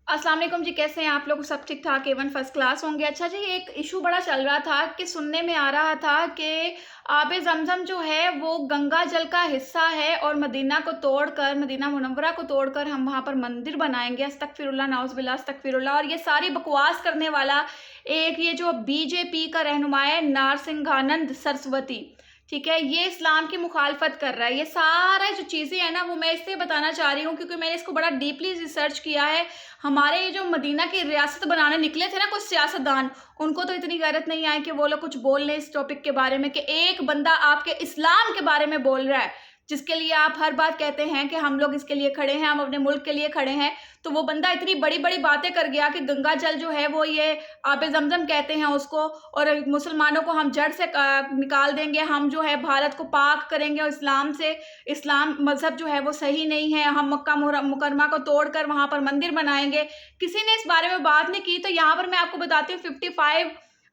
अस्सलाम वालेकुम जी, कैसे हैं आप लोग? सब ठीक ठाक, एवन फर्स्ट क्लास होंगे। अच्छा जी, एक इशू बड़ा चल रहा था कि सुनने में आ रहा था कि आबे ज़मज़म जो है वो गंगा जल का हिस्सा है और मदीना को तोड़कर, मदीना मुनव्वरा को तोड़कर हम वहाँ पर मंदिर बनाएंगे। अस्तगफिरुल्लाह, नाउज़ुबिल्लाह, अस्तगफिरुल्लाह। और ये सारी बकवास करने वाला एक ये जो बीजेपी का रहनुमा है नारसिंघानंद सरस्वती, ठीक है, ये इस्लाम की मुखालफत कर रहा है। ये सारा जो चीज़ें हैं ना, वो मैं इसलिए बताना चाह रही हूँ क्योंकि मैंने इसको बड़ा डीपली रिसर्च किया है। हमारे ये जो मदीना की रियासत बनाने निकले थे ना कुछ सियासतदान, उनको तो इतनी गैरत नहीं आई कि वो लोग कुछ बोल लें इस टॉपिक के बारे में कि एक बंदा आपके इस्लाम के बारे में बोल रहा है, जिसके लिए आप हर बात कहते हैं कि हम लोग इसके लिए खड़े हैं, हम अपने मुल्क के लिए खड़े हैं। तो वो बंदा इतनी बड़ी-बड़ी बातें कर गया कि गंगा जल जो है वो ये आबे ज़मज़म कहते हैं उसको, और मुसलमानों को हम जड़ से निकाल देंगे, हम जो है भारत को पाक करेंगे और इस्लाम से, इस्लाम मज़हब जो है वो सही नहीं है, हम मक्का मुकरमा को तोड़कर वहाँ पर मंदिर बनाएँगे। किसी ने इस बारे में बात नहीं की। तो यहाँ पर मैं आपको बताती हूँ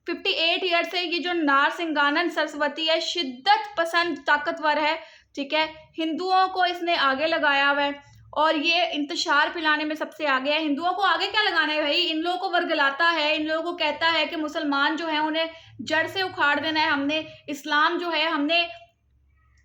58 ईयर से ये जो नारसिंघानंद सरस्वती है, शिद्दत पसंद ताकतवर है, ठीक है। हिंदुओं को इसने आगे लगाया हुआ है और ये इंतशार फैलाने में सबसे आगे है। हिंदुओं को आगे क्या लगाना है भाई? इन लोगों को वर्गलाता है, इन लोगों को कहता है कि मुसलमान जो है उन्हें जड़ से उखाड़ देना है, हमने इस्लाम जो है हमने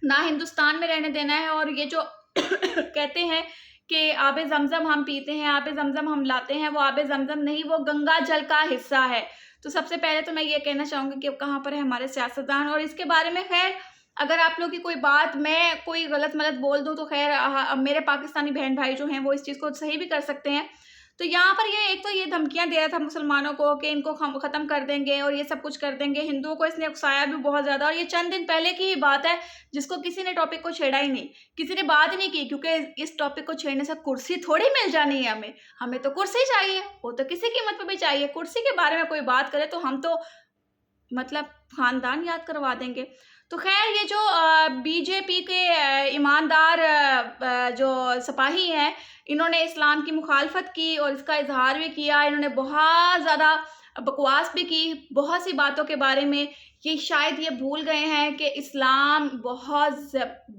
ना हिंदुस्तान में रहने देना है। और ये जो कहते हैं कि आबे ज़मज़म हम पीते हैं, आबे ज़मज़म हम लाते हैं, वो आबे ज़मज़म नहीं, वो गंगा जल का हिस्सा है। तो सबसे पहले तो मैं ये कहना चाहूँगी कि कहाँ पर है हमारे सियासतदान। और इसके बारे में खैर अगर आप लोग की कोई बात मैं कोई गलत-मलत बोल दूँ तो खैर मेरे पाकिस्तानी बहन भाई जो हैं वो इस चीज़ को सही भी कर सकते हैं। तो यहाँ पर ये एक तो ये धमकियाँ दे रहा था मुसलमानों को कि इनको हम ख़त्म कर देंगे और ये सब कुछ कर देंगे। हिंदुओं को इसने उकसाया भी बहुत ज़्यादा, और ये चंद दिन पहले की ही बात है जिसको किसी ने टॉपिक को छेड़ा ही नहीं। किसी ने बात ही नहीं की क्योंकि इस टॉपिक को छेड़ने से कुर्सी थोड़ी मिल जानी है हमें। हमें तो कुर्सी चाहिए, वो तो किसी कीमत पे भी चाहिए। कुर्सी के बारे में कोई बात करे तो हम तो मतलब खानदान याद करवा देंगे। तो ख़ैर ये जो बीजेपी के ईमानदार जो सिपाही हैं, इन्होंने इस्लाम की मुखालफत की और इसका इज़हार भी किया। इन्होंने बहुत ज़्यादा बकवास भी की, बहुत सी बातों के बारे में। ये शायद ये भूल गए हैं कि इस्लाम बहुत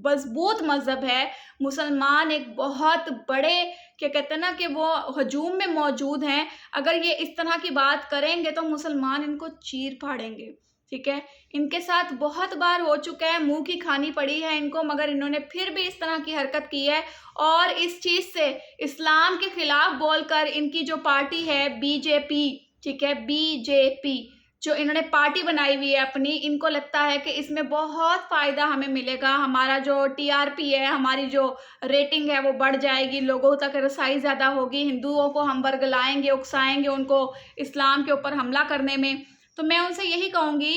मज़बूत मज़हब है। मुसलमान एक बहुत बड़े क्या कहते हैं ना कि वो हजूम में मौजूद हैं। अगर ये इस तरह की बात करेंगे तो मुसलमान इनको चीर-फाड़ेंगे, ठीक है। इनके साथ बहुत बार हो चुका है, मुँह की खानी पड़ी है इनको, मगर इन्होंने फिर भी इस तरह की हरकत की है। और इस चीज़ से इस्लाम के खिलाफ बोलकर इनकी जो पार्टी है बीजेपी, ठीक है, बीजेपी जो इन्होंने पार्टी बनाई हुई है अपनी, इनको लगता है कि इसमें बहुत फ़ायदा हमें मिलेगा, हमारा जो टीआरपी है, हमारी जो रेटिंग है वो बढ़ जाएगी, लोगों तक रसाई ज़्यादा होगी, हिंदुओं को हम वर्गलाएँगे, उकसाएँगे उनको इस्लाम के ऊपर हमला करने में। तो मैं उनसे यही कहूँगी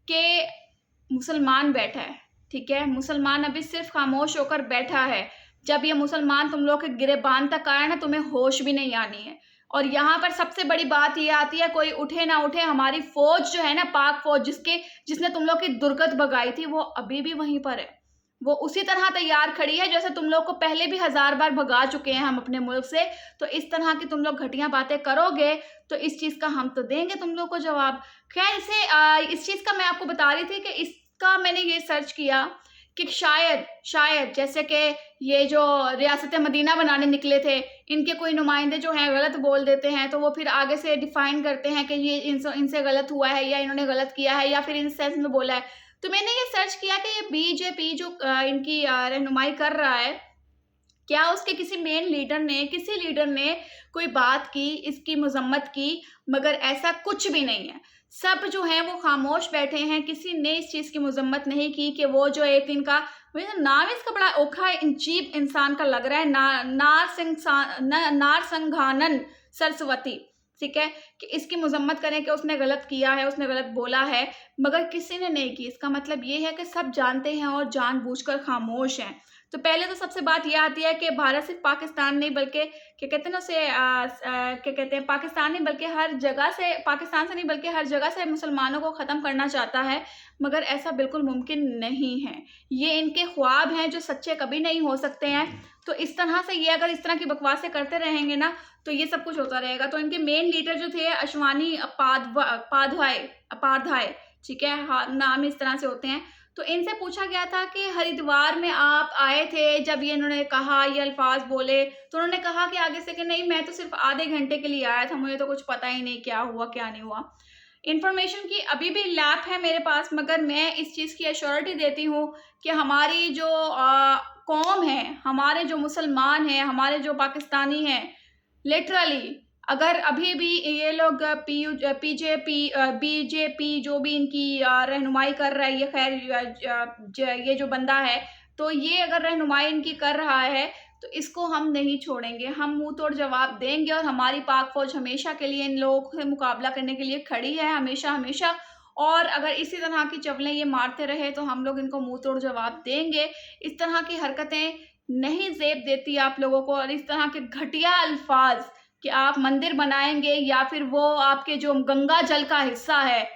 कि मुसलमान बैठा है, ठीक है? मुसलमान अभी सिर्फ़ खामोश होकर बैठा है। जब ये मुसलमान तुम लोग के गिरेबान तक आए ना, तुम्हें होश भी नहीं आनी है। और यहाँ पर सबसे बड़ी बात ये आती है, कोई उठे ना उठे, हमारी फ़ौज जो है ना, पाक फ़ौज जिसने तुम लोग की दुर्गत भगाई थी, वो अभी भी वहीं पर है। वो उसी तरह तैयार खड़ी है जैसे तुम लोग को पहले भी हज़ार बार भगा चुके हैं हम अपने मुल्क से। तो इस तरह की तुम लोग घटिया बातें करोगे तो इस चीज़ का हम तो देंगे तुम लोग को जवाब। ख़ैर इस चीज़ का मैं आपको बता रही थी कि इसका मैंने ये सर्च किया कि शायद जैसे कि ये जो रियासत मदीना बनाने निकले थे, इनके कोई नुमाइंदे जो हैं गलत बोल देते हैं, तो वो फिर आगे से डिफ़ाइन करते हैं कि ये इनसे गलत हुआ है या इन्होंने गलत किया है या फिर इन सेंस में बोला है। तो मैंने ये सर्च किया कि ये बीजेपी जो इनकी रहनुमाई कर रहा है, क्या उसके किसी लीडर ने कोई बात की, इसकी मज़म्मत की, मगर ऐसा कुछ भी नहीं है। सब जो हैं वो खामोश बैठे हैं, किसी ने इस चीज़ की मज़म्मत नहीं की कि वो जो एक इनका मुझे नाम इसका बड़ा ओखा अजीब इंसान का लग रहा है, नारसिंघानंद सरस्वती, ठीक है, कि इसकी मज़म्मत करें कि उसने गलत किया है, उसने गलत बोला है, मगर किसी ने नहीं की। इसका मतलब ये है कि सब जानते हैं और जानबूझकर खामोश हैं। तो पहले तो सबसे बात ये आती है कि भारत सिर्फ पाकिस्तान नहीं बल्कि क्या कहते हैं ना उसे क्या कहते हैं पाकिस्तान नहीं बल्कि हर जगह से, पाकिस्तान से नहीं बल्कि हर जगह से मुसलमानों को ख़त्म करना चाहता है, मगर ऐसा बिल्कुल मुमकिन नहीं है। ये इनके ख्वाब हैं जो सच्चे कभी नहीं हो सकते हैं। तो इस तरह से ये अगर इस तरह की बकवासें करते रहेंगे ना तो ये सब कुछ होता रहेगा। तो इनके मेन लीडर जो थे अश्वानी उपाध्याय, ठीक है, हाँ, नाम इस तरह से होते हैं। तो इनसे पूछा गया था कि हरिद्वार में आप आए थे, जब ये इन्होंने कहा, ये अल्फाज बोले, तो उन्होंने कहा कि आगे से कि नहीं, मैं तो सिर्फ आधे घंटे के लिए आया था, मुझे तो कुछ पता ही नहीं क्या हुआ क्या नहीं हुआ। इन्फॉर्मेशन की अभी भी लैप है मेरे पास, मगर मैं इस चीज़ की एश्योरिटी देती हूँ कि हमारी जो कौम है, हमारे जो मुसलमान हैं, हमारे जो पाकिस्तानी हैं, लिटरली अगर अभी भी ये लोग बीजेपी जो भी इनकी रहनुमाई कर रहा है, ये खैर ये जो बंदा है, तो ये अगर रहनुमाई इनकी कर रहा है तो इसको हम नहीं छोड़ेंगे, हम मुंह तोड़ जवाब देंगे। और हमारी पाक फौज हमेशा के लिए इन लोगों से मुकाबला करने के लिए खड़ी है, हमेशा हमेशा। और अगर इसी तरह की चवलें ये मारते रहे तो हम लोग इनको मुंह तोड़ जवाब देंगे। इस तरह की हरकतें नहीं जेब देती आप लोगों को, और इस तरह के घटिया अल्फाज कि आप मंदिर बनाएंगे या फिर वो आपके जो गंगा जल का हिस्सा है,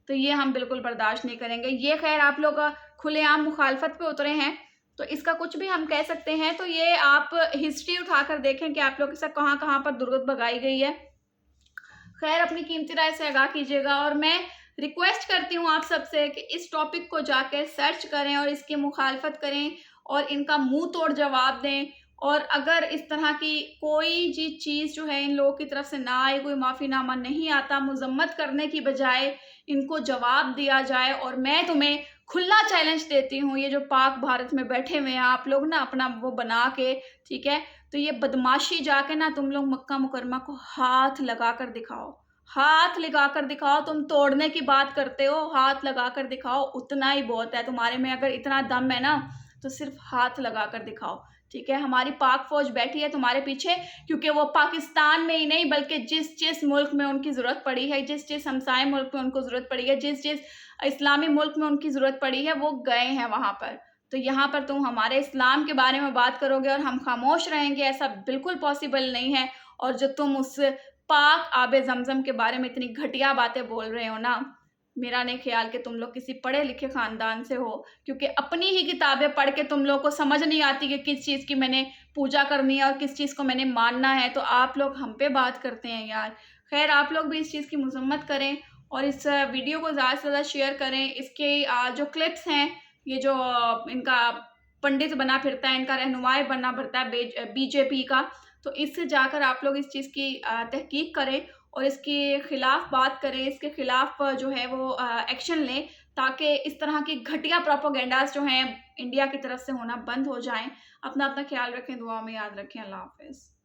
तो ये हम बिल्कुल बर्दाश्त नहीं करेंगे। ये खैर आप लोग खुलेआम मुखालफत पे उतरे हैं, तो इसका कुछ भी हम कह सकते हैं। तो ये आप हिस्ट्री उठाकर देखें कि आप लोग के साथ कहाँ कहाँ पर दुर्गत भगाई गई है। खैर अपनी कीमती राय से आगाह कीजिएगा, और मैं रिक्वेस्ट करती हूँ आप सबसे कि इस टॉपिक को जाकर सर्च करें और इसकी मुखालफत करें और इनका मुंह तोड़ जवाब दें। और अगर इस तरह की कोई जी चीज़ जो है इन लोगों की तरफ से ना आए, कोई माफ़ीनामा नहीं आता, मुजम्मत करने की बजाय इनको जवाब दिया जाए। और मैं तुम्हें खुला चैलेंज देती हूँ, ये जो पाक भारत में बैठे हुए हैं आप लोग ना, अपना वो बना के, ठीक है, तो ये बदमाशी जाके ना तुम लोग मक्का मुकरमा को हाथ लगा कर दिखाओ, हाथ लगा कर दिखाओ। तुम तोड़ने की बात करते हो, हाथ लगा कर दिखाओ, उतना ही बहुत है तुम्हारे में। अगर इतना दम है ना तो सिर्फ हाथ लगा कर दिखाओ, ठीक है। हमारी पाक फौज बैठी है तुम्हारे पीछे, क्योंकि वो पाकिस्तान में ही नहीं बल्कि जिस जिस मुल्क में उनकी ज़रूरत पड़ी है, जिस जिस हमसाए मुल्क में उनको ज़रूरत पड़ी है, जिस जिस इस्लामी मुल्क में उनकी ज़रूरत पड़ी है, वो गए हैं वहाँ पर। तो यहाँ पर तुम हमारे इस्लाम के बारे में बात करोगे और हम खामोश रहेंगे, ऐसा बिल्कुल पॉसिबल नहीं है। और जो तुम उस पाक आबे ज़मज़म के बारे में इतनी घटिया बातें बोल रहे हो ना, मेरा नहीं ख्याल कि तुम लोग किसी पढ़े लिखे खानदान से हो, क्योंकि अपनी ही किताबें पढ़ के तुम लोग को समझ नहीं आती कि किस चीज़ की मैंने पूजा करनी है और किस चीज़ को मैंने मानना है। तो आप लोग हम पे बात करते हैं यार। खैर आप लोग भी इस चीज़ की मजम्मत करें और इस वीडियो को ज़्यादा से ज़्यादा शेयर करें। इसके जो क्लिप्स हैं, ये जो इनका पंडित बना फिरता है, इनका रहनुमाई बना फिरता है बीजेपी का, तो इससे जाकर आप लोग इस चीज़ की तहकीक करें और इसके खिलाफ बात करें, इसके खिलाफ जो है वो एक्शन लें, ताकि इस तरह की घटिया प्रोपेगेंडास जो हैं इंडिया की तरफ से होना बंद हो जाएं। अपना ख्याल रखें, दुआ में याद रखें। अल्लाह हाफ़िज़।